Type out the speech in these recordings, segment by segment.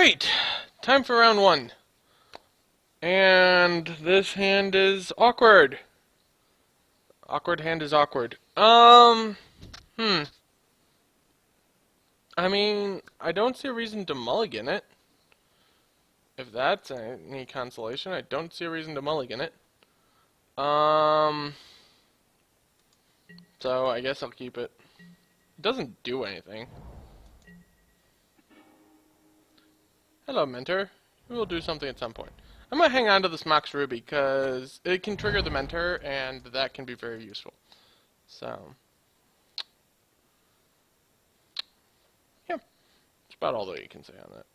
Alright, time for round one. And this hand is awkward. Awkward hand is awkward. I mean, I don't see a reason to mulligan it. If that's any consolation, I don't see a reason to mulligan it. So I guess I'll keep it. It doesn't do anything. Hello, Mentor. We will do something at some point. I'm going to hang on to this Mox Ruby because it can trigger the Mentor, and that can be very useful. So, yeah, that's about all that you can say on that.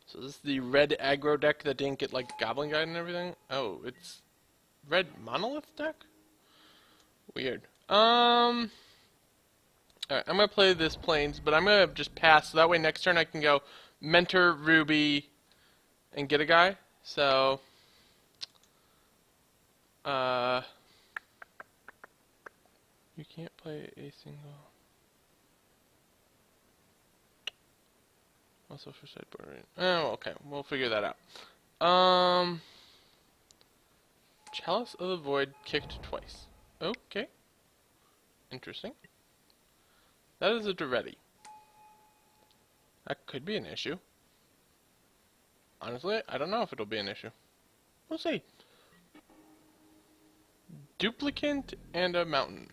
So this is the red aggro deck that didn't get, like, Goblin Guide and everything. Oh, it's red monolith deck? Weird. Alright, I'm going to play this Plains, but I'm going to just pass, so that way next turn I can go Mentor, Ruby, and get a guy. So, you can't play a single. Also for sideboard. Oh, okay. We'll figure that out. Chalice of the Void kicked twice. Okay. Interesting. That is a Duretti. That could be an issue. Honestly, I don't know if it'll be an issue. We'll see. Duplicant and a mountain.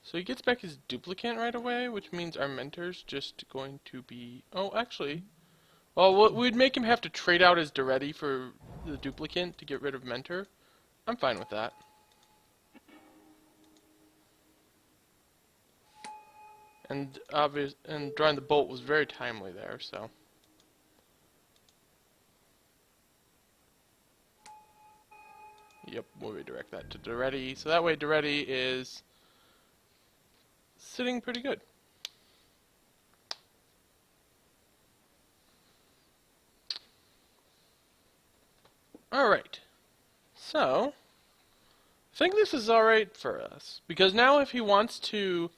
So he gets back his duplicant right away, which means our Mentor's just going to be... Oh, actually... Well, we'd make him have to trade out his Duretti for the duplicant to get rid of Mentor. I'm fine with that. And drawing the bolt was very timely there, so... Yep, we'll redirect that to Duretti. So that way Duretti is sitting pretty good. Alright. So, I think this is alright for us. Because now if he wants to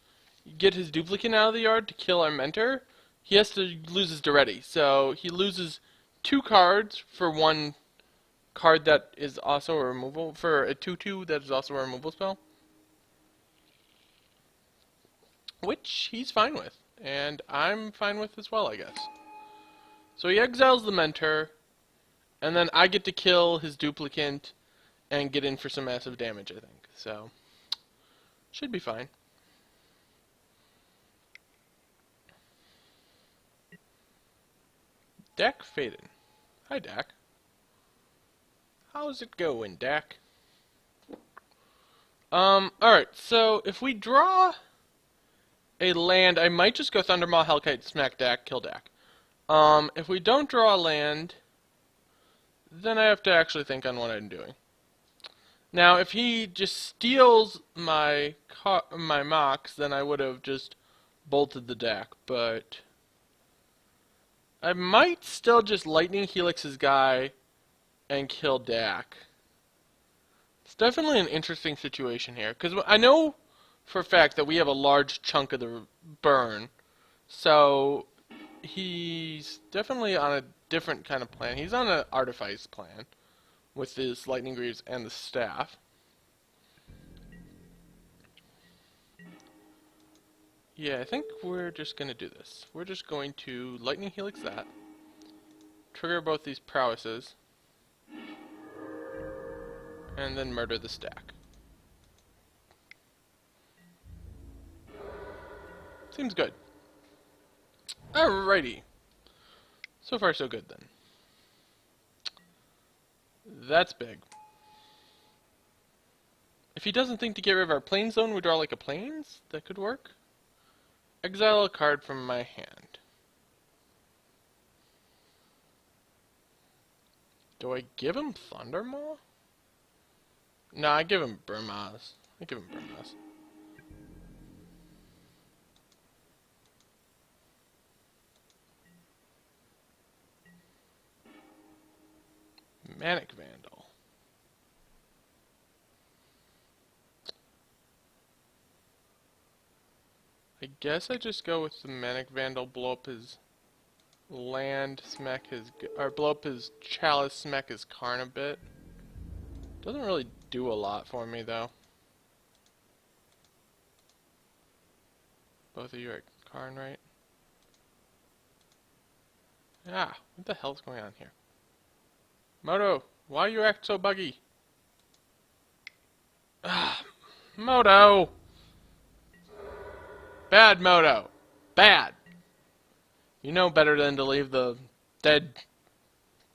get his duplicate out of the yard to kill our Mentor, he has to lose his Duretti. So he loses 2 cards for 1 card that is also a removal, for a 2/2 that is also a removal spell. Which he's fine with. And I'm fine with as well, I guess. So he exiles the Mentor, and then I get to kill his duplicant and get in for some massive damage, I think. So, should be fine. Dak Faden. Hi, Dak. How's it going, Dak? Alright, so if we draw a land, I might just go Thundermaw, Hellkite, smack Dak, kill Dak. If we don't draw a land, then I have to actually think on what I'm doing. Now, if he just steals my Mox, then I would have just bolted the Dak, but I might still just Lightning Helix his guy and kill Dak. It's definitely an interesting situation here, because I know for a fact that we have a large chunk of the burn, so he's definitely on a different kind of plan. He's on an Artifice plan with his Lightning Greaves and the staff. Yeah, I think we're just going to do this. We're just going to Lightning Helix that, trigger both these prowesses, and then murder the stack. Seems good. Alrighty. So far so good then. That's big. If he doesn't think to get rid of our Plains Zone, we draw like a Plains? That could work. Exile a card from my hand. Do I give him Thundermaw? No, I give him Burmaz. Manic Vandal. I guess I just go with the Manic Vandal, blow up his land, smack his, or blow up his chalice, smack his Karn a bit. Doesn't really do a lot for me though. Both of you are Karn, right? Ah, what the hell's going on here? Moto, why you act so buggy? Ah, Moto! Bad Moto! Bad! You know better than to leave the dead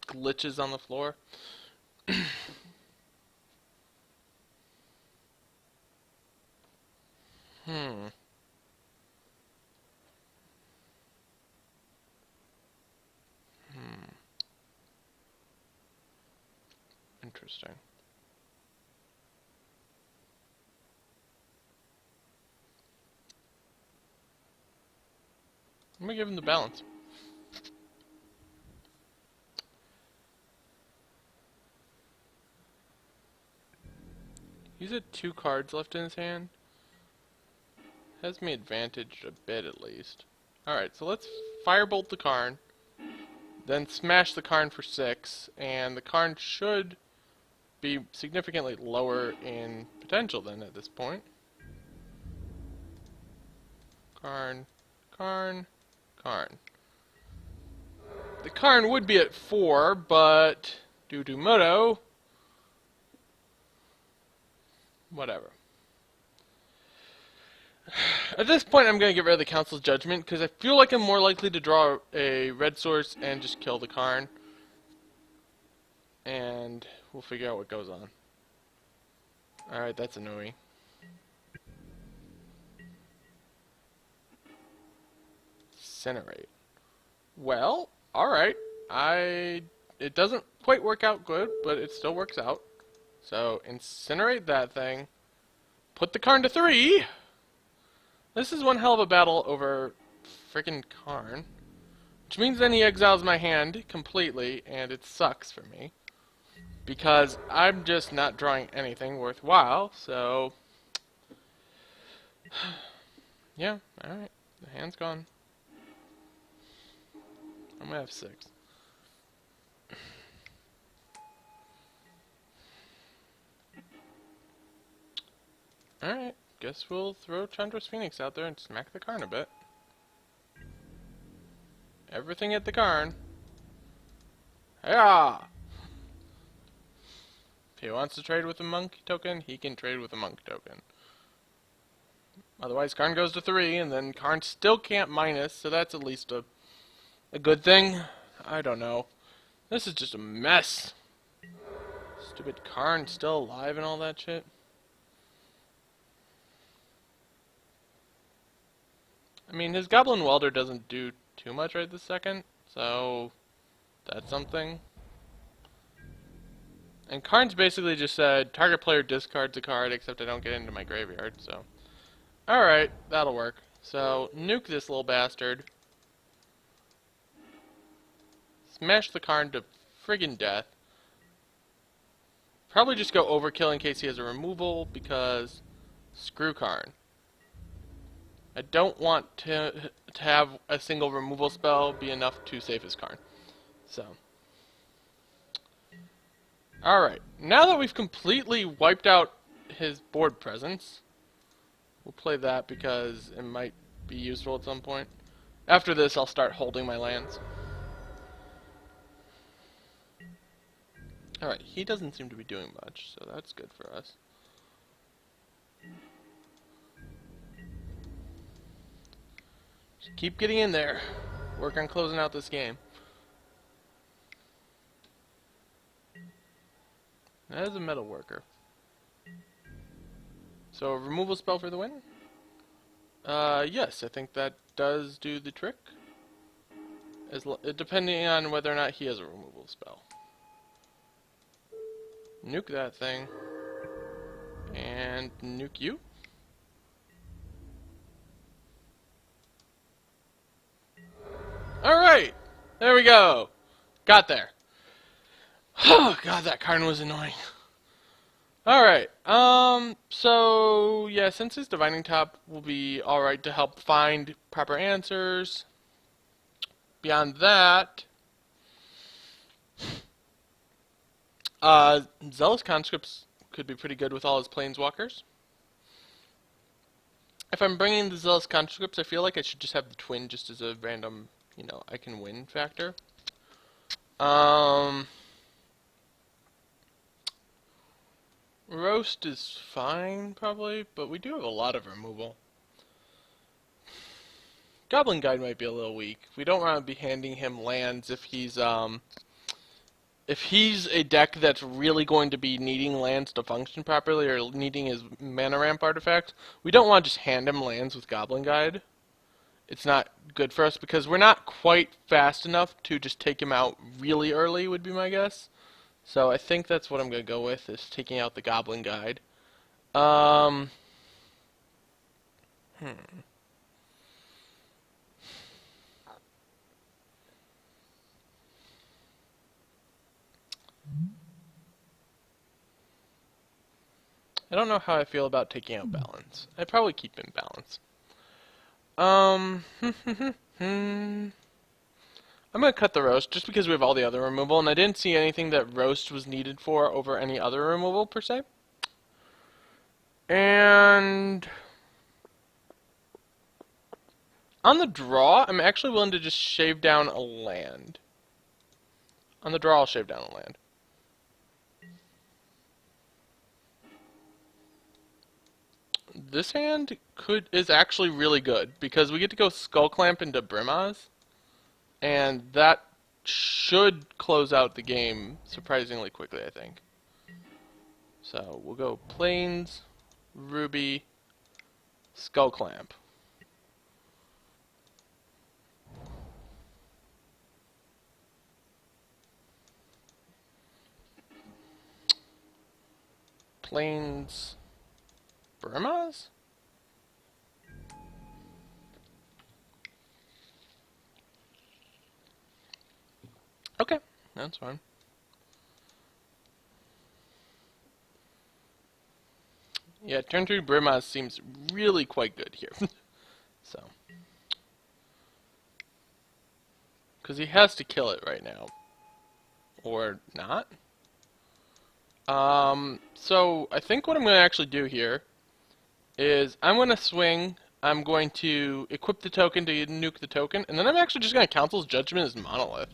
glitches on the floor. Hmm. Interesting. Let me give him the balance. He's had 2 cards left in his hand. Has me advantaged a bit at least. Alright, so let's firebolt the Karn. Then smash the Karn for 6. And the Karn should be significantly lower in potential then at this point. Karn, Karn, Karn. The Karn would be at 4, but due to Moto, whatever. At this point, I'm going to get rid of the Council's Judgment, because I feel like I'm more likely to draw a red source and just kill the Karn. And we'll figure out what goes on. Alright, that's annoying. Incinerate. Well, alright. It doesn't quite work out good, but it still works out. So, incinerate that thing. Put the Karn to 3! This is one hell of a battle over frickin' Karn. Which means then he exiles my hand completely, and it sucks for me. Because I'm just not drawing anything worthwhile, so... yeah, alright. The hand's gone. I'm gonna have 6. Alright, guess we'll throw Chandra's Phoenix out there and smack the Karn a bit. Everything at the Karn. Yeah. If he wants to trade with a monk token, he can trade with a monk token. Otherwise, Karn goes to 3, and then Karn still can't minus, so that's at least a good thing. I don't know. This is just a mess. Stupid Karn still alive and all that shit. I mean, his Goblin Welder doesn't do too much right this second, so that's something. And Karn's basically just said, target player discards a card, except I don't get into my graveyard, so. Alright, that'll work. So, nuke this little bastard. Smash the Karn to friggin' death. Probably just go overkill in case he has a removal, because screw Karn. I don't want to have a single removal spell be enough to save his Karn. So. Alright, now that we've completely wiped out his board presence, we'll play that because it might be useful at some point. After this, I'll start holding my lands. Alright, he doesn't seem to be doing much, so that's good for us. Just keep getting in there. Work on closing out this game. That is a metal worker. So, a removal spell for the win? Yes, I think that does do the trick. Depending on whether or not he has a removal spell. Nuke that thing. And nuke you. Alright! There we go! Got there. Oh god, that Karn was annoying. Alright, so, yeah, since his Divining Top will be alright to help find proper answers, beyond that, Zealous Conscripts could be pretty good with all his Planeswalkers. If I'm bringing the Zealous Conscripts, I feel like I should just have the Twin just as a random, I can win factor. Roast is fine, probably, but we do have a lot of removal. Goblin Guide might be a little weak. We don't want to be handing him lands if he's a deck that's really going to be needing lands to function properly or needing his mana ramp artifact. We don't want to just hand him lands with Goblin Guide. It's not good for us because we're not quite fast enough to just take him out really early, would be my guess. So I think that's what I'm going to go with, is taking out the Goblin Guide. I don't know how I feel about taking out Balance. I'd probably keep in Balance. I'm going to cut the Roast just because we have all the other removal, and I didn't see anything that Roast was needed for over any other removal, per se. And on the draw, I'm actually willing to just shave down a land. On the draw, I'll shave down a land. This hand is actually really good, because we get to go Skull Clamp into Brimaz. And that should close out the game surprisingly quickly, I think. So we'll go Plains, Ruby, Skull Clamp. Plains, Brimaz? Okay, that's fine. Yeah, turn 3 Brimaz seems really quite good here. So. Because he has to kill it right now. Or not. So I think what I'm going to actually do here is I'm going to swing. I'm going to equip the token to nuke the token, and then I'm actually just going to Council's Judgment as Monolith.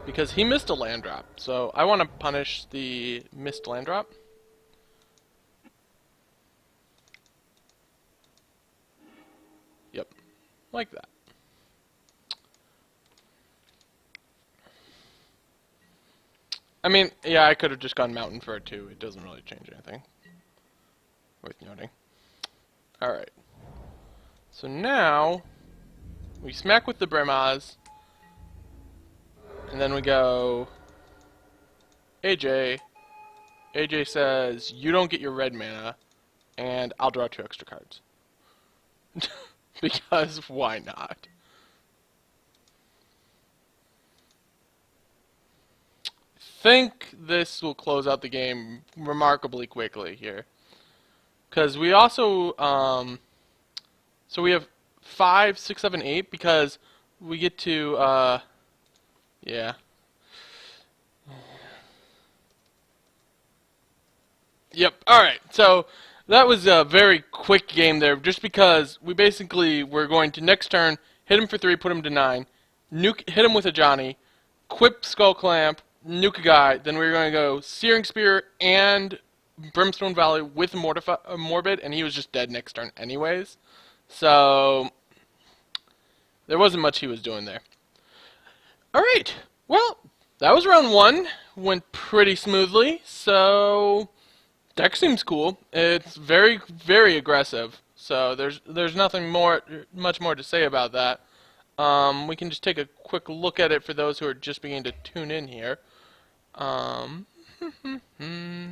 Because he missed a land drop, so I want to punish the missed land drop. Yep, like that. I mean, yeah, I could have just gone Mountain for it too. It doesn't really change anything. Worth noting. Alright. So now, we smack with the Brimaz. And then we go, AJ. AJ says, you don't get your red mana, and I'll draw 2 extra cards. Because why not? I think this will close out the game remarkably quickly here. Because we also, so we have 5, 6, 7, 8, because we get to, yeah. Yep, alright, so that was a very quick game there, just because we basically were going to next turn, hit him for 3, put him to 9, hit him with a Johnny, quip Skull Clamp, nuke a guy, then we were going to go Searing Spear and Brimstone Valley with Morbid, and he was just dead next turn anyways. So, there wasn't much he was doing there. Alright, well, that was round 1. Went pretty smoothly, so deck seems cool. It's very, very aggressive, so there's nothing much more to say about that. We can just take a quick look at it for those who are just beginning to tune in here.